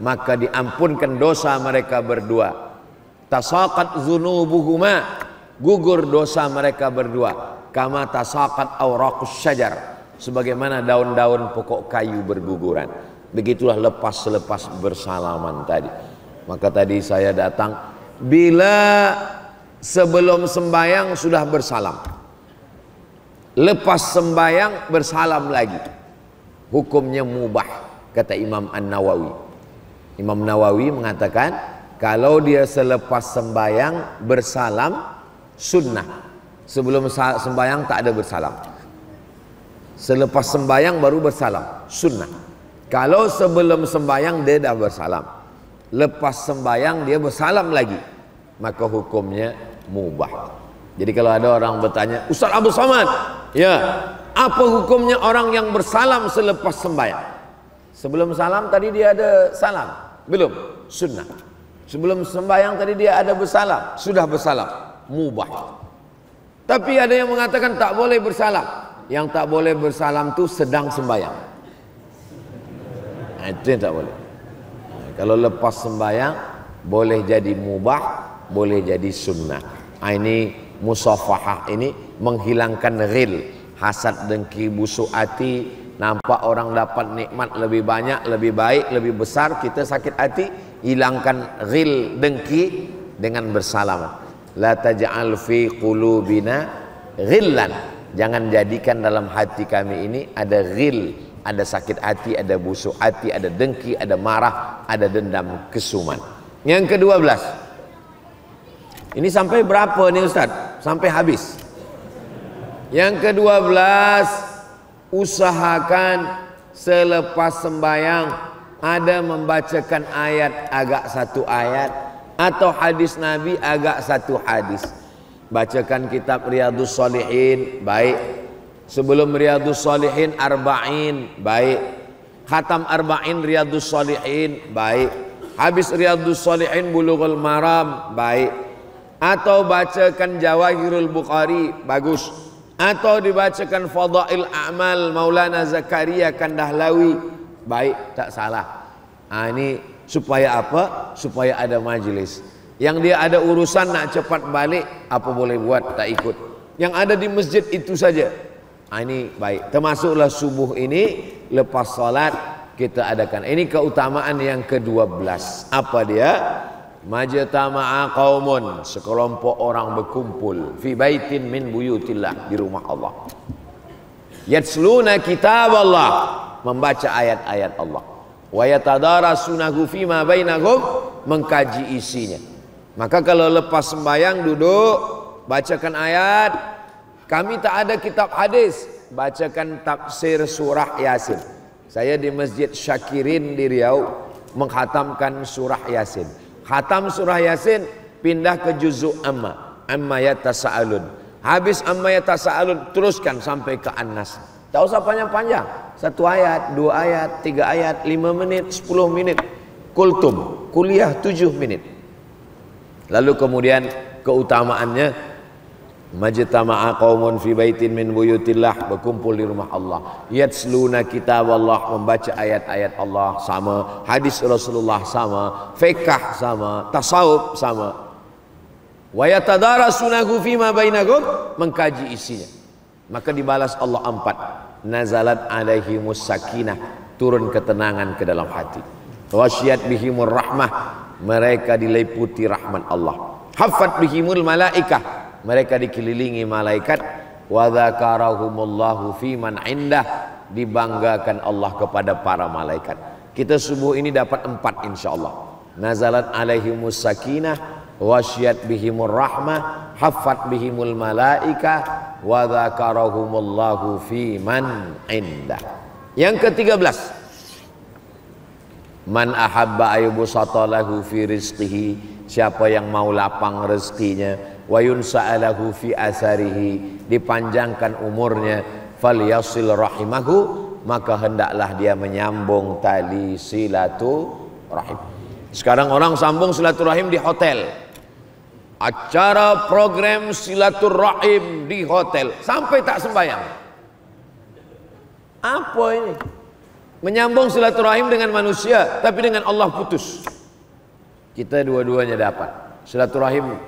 S1: maka diampunkan dosa mereka berdua. Tasaqat dzunubuhuma, gugur dosa mereka berdua. Kama tasaqat awraqus syajar, sebagaimana daun-daun pokok kayu berguguran. Begitulah selepas bersalaman tadi. Maka tadi saya datang bila sebelum sembahyang sudah bersalam, lepas sembahyang bersalam lagi, hukumnya mubah, kata Imam An-Nawawi. Imam Nawawi mengatakan kalau dia selepas sembahyang bersalam sunnah, sebelum sembahyang tak ada bersalam. Selepas sembahyang baru bersalam, sunnah. Kalau sebelum sembahyang dia dah bersalam, lepas sembahyang dia bersalam lagi, maka hukumnya mubah. Jadi kalau ada orang bertanya, Ustaz Abu Samad, ya, apa hukumnya orang yang bersalam selepas sembahyang? Sebelum salam tadi dia ada salam? Belum, sunnah. Sebelum sembahyang tadi dia ada bersalam, sudah bersalam, mubah. Tapi ada yang mengatakan tak boleh bersalam. Yang tak boleh bersalam tu sedang sembahyang. Itu yang tak boleh. Kalau lepas sembahyang boleh jadi mubah, boleh jadi sunnah. Ini musafahah, ini menghilangkan ghil, hasad, dengki, busuk hati. Nampak orang dapat nikmat lebih banyak, lebih baik, lebih besar, kita sakit hati. Hilangkan ghil, dengki dengan bersalam. La taj'al fi qulubina ghillan. Jangan jadikan dalam hati kami ini ada ghil, ada sakit hati, ada busuk hati, ada dengki, ada marah, ada dendam, kesuman. Yang ke-12. Ini sampai berapa nih Ustaz? Sampai habis. Yang ke-12, usahakan selepas sembahyang ada membacakan ayat, agak satu ayat, atau hadis Nabi agak satu hadis. Bacakan kitab Riyadhus Shalihin, baik. Sebelum Riyadhus Shalihin Arba'in, baik. Khatam Arba'in Riyadhus Shalihin, baik. Habis Riyadhus Shalihin Bulughul Maram, baik. atau bacakan Jawahirul Bukhari, bagus, atau dibacakan Fadail A'mal Maulana Zakaria Kandahlawi, baik, tak salah. Ini supaya apa? Supaya ada majelis. Yang dia ada urusan nak cepat balik, apa boleh buat, tak ikut. Yang ada di masjid itu saja. Ini baik. Termasuklah subuh ini, lepas salat kita adakan. Ini keutamaan yang ke-12. Apa dia? Majtama'a qaumun, sekelompok orang berkumpul fi baitin min buyutillah, di rumah Allah. Yatsluna kitab Allah, membaca ayat-ayat Allah. Wa yatadarasunahu fima bainahum, mengkaji isinya. Maka kalau lepas sembahyang duduk, bacakan ayat. Kami tak ada kitab hadis, bacakan tafsir surah Yasin. Saya di Masjid Syakirin di Riau menghatamkan surah Yasin. Khatam surah Yasin, pindah ke juzuk amma yatasa'alun. Habis amma yatasa'alun, teruskan sampai ke An-Nas. Tak usah panjang-panjang, 1 ayat, 2 ayat, 3 ayat, 5 menit, 10 menit. Kultum, kuliah 7 menit. Lalu kemudian keutamaannya, majtama'a qaumun fi baitin min buyutillah, berkumpul di rumah Allah. Yatsluna kitab Allah, membaca ayat-ayat Allah, sama. Hadis Rasulullah sama, fiqh sama, tasawuf sama. Wa yatadarasunahu fima bainahum, mengkaji isinya. Maka dibalas Allah 4. Nazalat alaihimus sakinah, turun ketenangan ke dalam hati. Wasyiyat bihimur rahmah, mereka diliputi rahmat Allah. Haffat bihimul malaikah, mereka dikelilingi malaikat. Wa dzakarahumullahu fi man indah, dibanggakan Allah kepada para malaikat. Kita subuh ini dapat 4 insyaallah. Nazalat alaihimus sakinah, wasyiyat bihimur rahmah, haffat bihimul malaikah, wa dzakarahumullahu fi man indah. Yang ke-13, man ahabba ayyubsata lahu fi rizqihi, siapa yang mau lapang rezekinya, wa yunsa'alahu fi asarihi, dipanjangkan umurnya, falyasil rahimahu, maka hendaklah dia menyambung tali silaturahim. Sekarang orang sambung silaturahim di hotel, acara program silaturahim di hotel, sampai tak sembahyang. Apa ini? Menyambung silaturahim dengan manusia, tapi dengan Allah putus. Kita dua-duanya dapat. Silaturahim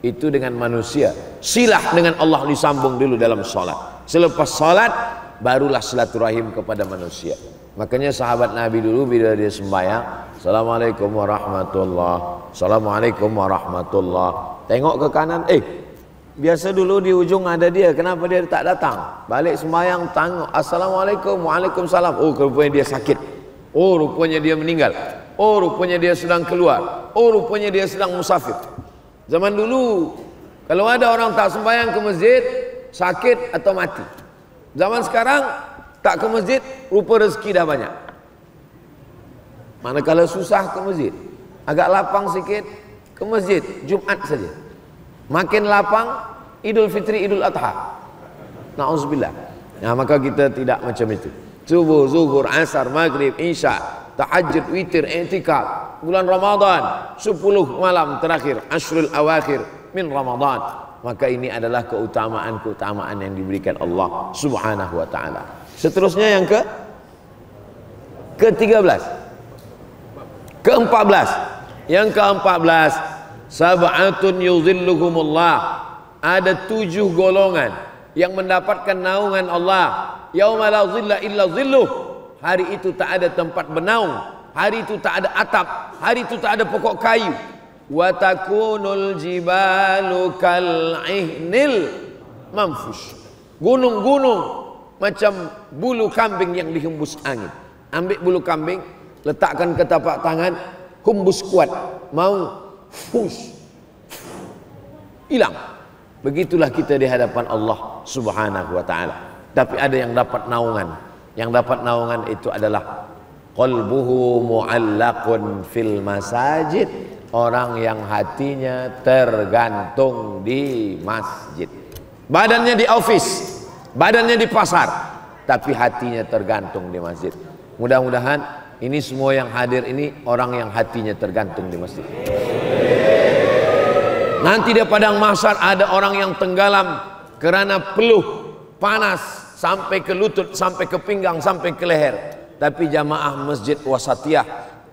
S1: itu dengan manusia, silah dengan Allah disambung dulu dalam salat. Selepas salat barulah silaturahim kepada manusia. Makanya sahabat Nabi dulu bila dia sembahyang, Assalamualaikum warahmatullah, Assalamualaikum warahmatullah, tengok ke kanan, biasa dulu di ujung ada dia, kenapa dia tak datang? Balik sembahyang tengok, Assalamualaikum, Waalaikumsalam. Oh, rupanya dia sakit. Oh, rupanya dia meninggal. Oh, rupanya dia sedang keluar. Oh, rupanya dia sedang musafir. Zaman dulu kalau ada orang tak sembahyang ke masjid, sakit atau mati. Zaman sekarang tak ke masjid, rupa rezeki dah banyak. Manakala susah ke masjid, agak lapang sikit, ke masjid Jumat saja. Makin lapang Idul Fitri, Idul Adha. Na'udzubillah. Nah, maka kita tidak macam itu. Subuh, zuhur, asar, maghrib, isya, tahajud, witir, i'tikaf, bulan Ramadan, 10 malam terakhir, ashrul awakhir min Ramadan. Maka ini adalah keutamaan-keutamaan yang diberikan Allah Subhanahu wa taala. Seterusnya yang ke-13. Ke-14. Yang ke-14, sab'atun yuzilluhumullah, ada 7 golongan yang mendapatkan naungan Allah. Yauma la zilla illa zilluh, hari itu tak ada tempat bernaung, hari itu tak ada atap, hari itu tak ada pokok kayu. Wa takunul jibalu kal ihnil manfush, gunung-gunung macam bulu kambing yang dihembus angin. Ambil bulu kambing, letakkan ke tapak tangan, hembus kuat, mau push, hilang. Begitulah kita di hadapan Allah Subhanahu wa taala. Tapi ada yang dapat naungan. Yang dapat naungan itu adalah qalbuhu mu'allaqun fil masajid, orang yang hatinya tergantung di masjid. Badannya di office, badannya di pasar, tapi hatinya tergantung di masjid. Mudah-mudahan ini semua yang hadir ini orang yang hatinya tergantung di masjid. Nanti di padang mahsyar ada orang yang tenggelam karena peluh panas sampai ke lutut, sampai ke pinggang, sampai ke leher. Tapi jamaah masjid wasatiyah,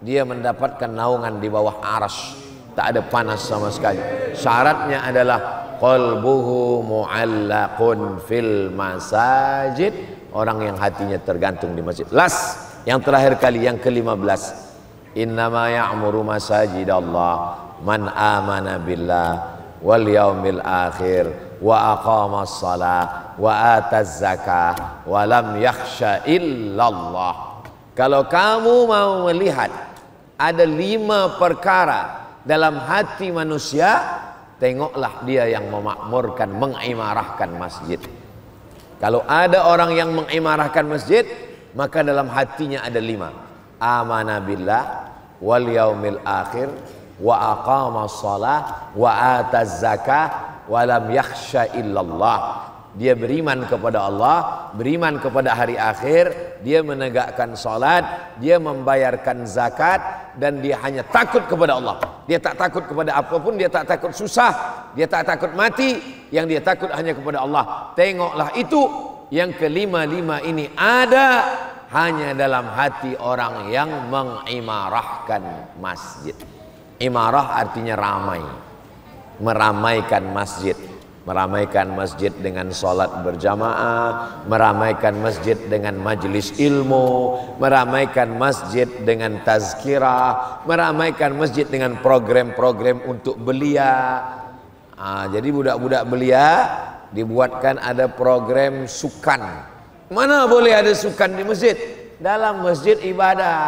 S1: dia mendapatkan naungan di bawah arsy, tak ada panas sama sekali. Syaratnya adalah qalbuhu mu'allaqun fil masajid, orang yang hatinya tergantung di masjid. Yang terakhir kali, yang ke-15, innama ya'muru masajidallah man amana billah wal yaumil akhir wa aqamas salah wa ataz zakah wa lam yakhsha illallah. Kalau kamu mau melihat ada 5 perkara dalam hati manusia, tengoklah dia yang memakmurkan, mengimarahkan masjid. Kalau ada orang yang mengimarahkan masjid, maka dalam hatinya ada 5: amana billah wal yaumil akhir wa aqamas salah wa ataz zakah wa lam yakhsha illallah. Dia beriman kepada Allah, beriman kepada hari akhir, dia menegakkan salat, dia membayarkan zakat, dan dia hanya takut kepada Allah. Dia tak takut kepada apapun, dia tak takut susah, dia tak takut mati, yang dia takut hanya kepada Allah. Tengoklah itu, yang ke-5 ini ada hanya dalam hati orang yang mengimarahkan masjid. Imarah artinya ramai, meramaikan masjid. Meramaikan masjid dengan sholat berjamaah, meramaikan masjid dengan majlis ilmu, meramaikan masjid dengan tazkirah, meramaikan masjid dengan program-program untuk belia. Jadi budak-budak belia dibuatkan ada program sukan. Mana boleh ada sukan di masjid? Dalam masjid ibadah.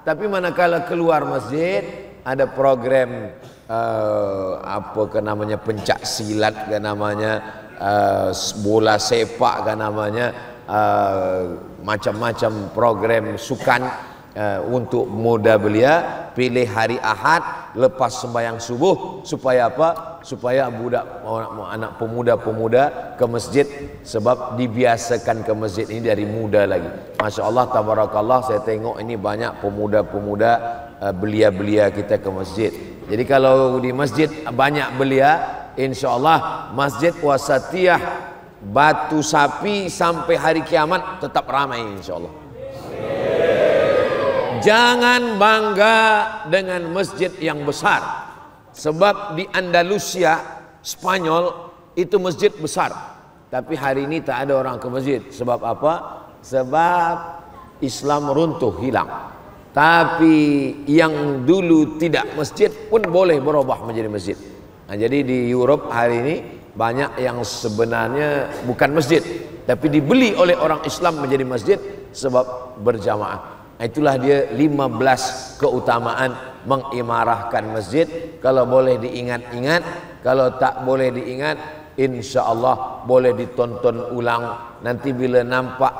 S1: Tapi manakala keluar masjid, ada program apa ke namanya, pencak silat ke namanya, bola sepak ke namanya, macam-macam program sukan untuk muda belia. Pilih hari Ahad lepas sembahyang subuh, supaya apa? Supaya budak anak pemuda-pemuda ke masjid, sebab dibiasakan ke masjid ini dari muda lagi. Masya Allah, tabarakallah, saya tengok ini banyak pemuda-pemuda belia-belia kita ke masjid. Jadi kalau di masjid banyak belia, insya Allah masjid wasatiyah Batu Sapi sampai hari kiamat tetap ramai insya Allah. Jangan bangga dengan masjid yang besar, sebab di Andalusia, Spanyol, itu masjid besar, tapi hari ini tak ada orang ke masjid. Sebab apa? Sebab Islam runtuh, hilang. Tapi yang dulu tidak masjid pun boleh berubah menjadi masjid. Jadi di Europe hari ini banyak yang sebenarnya bukan masjid, tapi dibeli oleh orang Islam menjadi masjid sebab berjamaah. Itulah dia 15 keutamaan mengimarahkan masjid. Kalau boleh diingat-ingat, kalau tak boleh diingat, insya Allah boleh ditonton ulang. Nanti bila nampak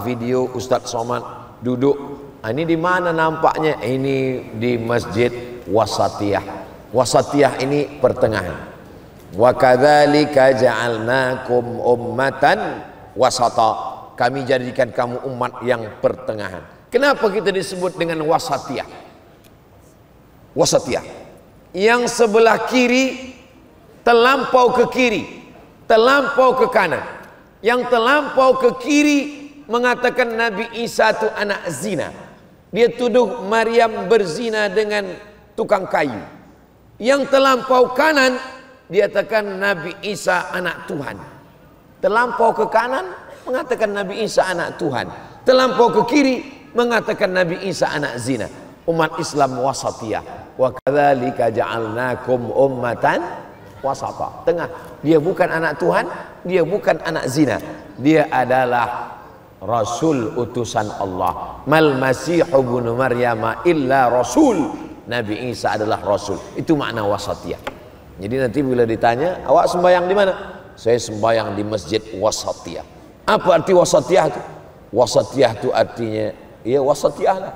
S1: video Ustadz Somad duduk, ini di mana nampaknya? Ini di masjid wasatiyah. Wasatiyah ini pertengahan. Wa kadzalika ja'alnakum ummatan wasata. Kami jadikan kamu umat yang pertengahan. Kenapa kita disebut dengan wasatiyah? Wasatiyah, yang sebelah kiri terlampau ke kiri, terlampau ke kanan. Yang terlampau ke kiri mengatakan Nabi Isa itu anak zina. Dia tuduh Maryam berzina dengan tukang kayu. Yang terlampau kanan, dia katakan Nabi Isa anak Tuhan. Terlampau ke kanan mengatakan Nabi Isa anak Tuhan. Terlampau ke kiri mengatakan Nabi Isa anak zina. Umat Islam wasatiyah. Wa kadzalika ja'alnakum ummatan wasata. Tengah. Dia bukan anak Tuhan, dia bukan anak zina. Dia adalah Rasul utusan Allah. Mal Masihu ibnu Maryam illa rasul. Nabi Isa adalah rasul. Itu makna wasatiyah. Jadi nanti bila ditanya, awak sembahyang di mana? Saya sembahyang di masjid wasatiyah. Apa arti wasatiyah itu? Wasatiyah itu artinya, ya wasatiyah lah.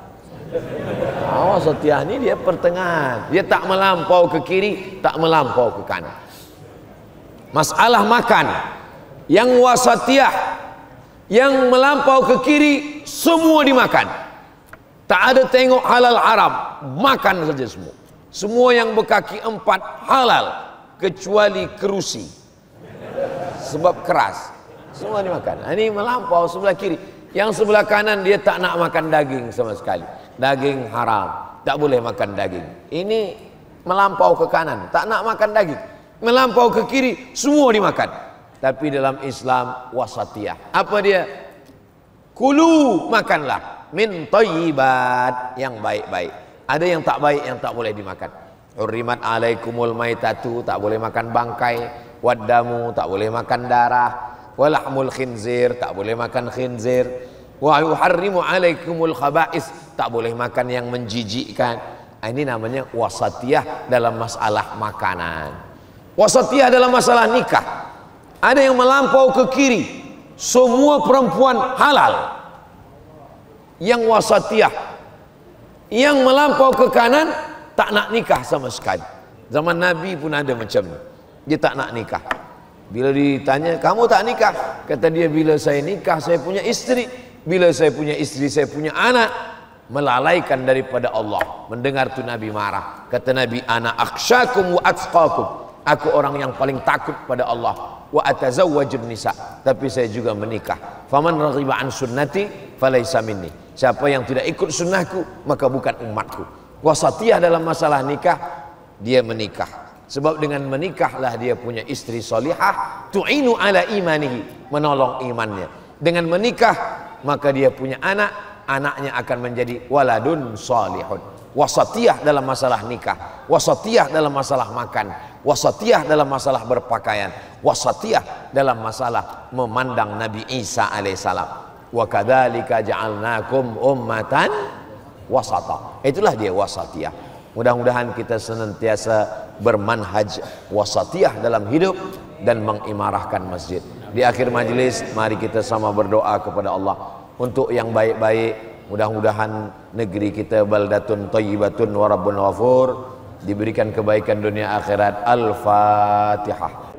S1: Wasatiyah ini dia pertengahan. Dia tak melampau ke kiri, tak melampau ke kanan. Masalah makan, yang wasatiyah, yang melampau ke kiri semua dimakan. Tak ada tengok halal haram, makan saja semua. Semua yang berkaki 4 halal. kecuali kerusi, sebab keras, semua dimakan. Ini melampau sebelah kiri. Yang sebelah kanan dia tak nak makan daging sama sekali, daging haram, tak boleh makan daging. Ini melampau ke kanan, tak nak makan daging. Melampau ke kiri, semua dimakan. Tapi dalam Islam wasatiyah. Apa dia? Kulu, makanlah min thayyibat, yang baik-baik. Ada yang tak baik yang tak boleh dimakan. Hurrimat alaikumul maitatu, tak boleh makan bangkai. Waddamu, tak boleh makan darah. Walahmul khinzir, tak boleh makan khinzir. Wa yuharrimu alaikumul khaba'is, tak boleh makan yang menjijikkan. Ini namanya wasatiyah dalam masalah makanan. Wasatiyah dalam masalah nikah. Ada yang melampau ke kiri, semua perempuan halal. Yang wasatiyah, yang melampau ke kanan, tak nak nikah sama sekali. Zaman Nabi pun ada macam ni, dia tak nak nikah. Bila ditanya, kamu tak nikah? Kata dia, bila saya nikah saya punya istri, bila saya punya istri saya punya anak. Melalaikan daripada Allah. Mendengar tu Nabi marah. Kata Nabi, ana akhsyakum wa atqakum, aku orang yang paling takut pada Allah. Wa atazawwajun nisa, tapi saya juga menikah. Faman raghiba an sunnati falaysa minni, siapa yang tidak ikut sunnahku maka bukan umatku. Wasatiyah dalam masalah nikah, dia menikah. Sebab dengan menikahlah dia punya istri solihah, tu'inu ala imanihi, menolong imannya. Dengan menikah maka dia punya anak, anaknya akan menjadi waladun solihun. Wasatiyah dalam masalah nikah, wasatiyah dalam masalah makan, wasatiyah dalam masalah berpakaian, wasatiyah dalam masalah memandang Nabi Isa alaihissalam. Wa kadzalika ja'alnakum ummatan wasata. Itulah dia wasatiyah. Mudah-mudahan kita senantiasa bermanhaj wasatiyah dalam hidup dan mengimarahkan masjid. Di akhir majlis, mari kita sama berdoa kepada Allah untuk yang baik-baik. Mudah-mudahan negeri kita baldatun thayyibatun wa rabbun ghafur, diberikan kebaikan dunia akhirat. Al-Fatihah.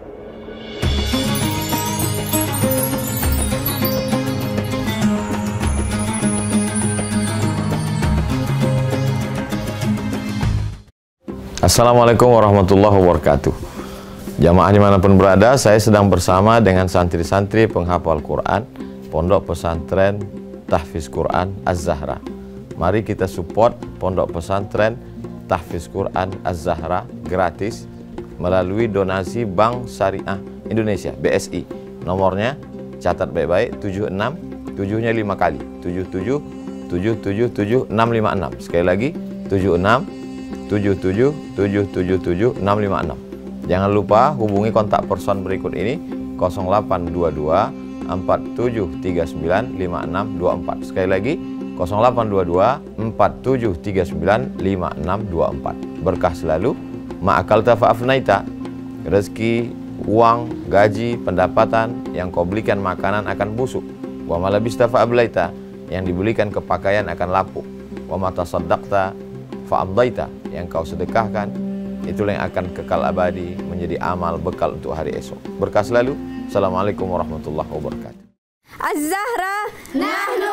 S1: Assalamualaikum warahmatullahi wabarakatuh. Jamaah dimanapun berada, saya sedang bersama dengan santri-santri penghafal Quran Pondok Pesantren Tahfiz Quran Az-Zahra. Mari kita support Pondok Pesantren Tahfiz Quran Az-Zahra gratis melalui donasi Bank Syariah Indonesia BSI. Nomornya catat baik-baik, 76 7-nya 5 kali, 77 777 656. Sekali lagi, 76 77 777 656. Jangan lupa hubungi kontak person berikut ini, 0822 4739 5624. Sekali lagi, 0822 4739 5624. Berkah selalu. Ma'akalta fa'afnaita. Rezeki, uang, gaji, pendapatan yang kau belikan makanan akan busuk. Wa malabista fa'ablaita, yang dibelikan ke pakaian akan lapuk. Wa mata saddaqta fa'amdaita, yang kau sedekahkan itulah yang akan kekal abadi menjadi amal bekal untuk hari esok. Berkah selalu. Assalamualaikum warahmatullahi wabarakatuh.
S2: Az-Zahra, nahnu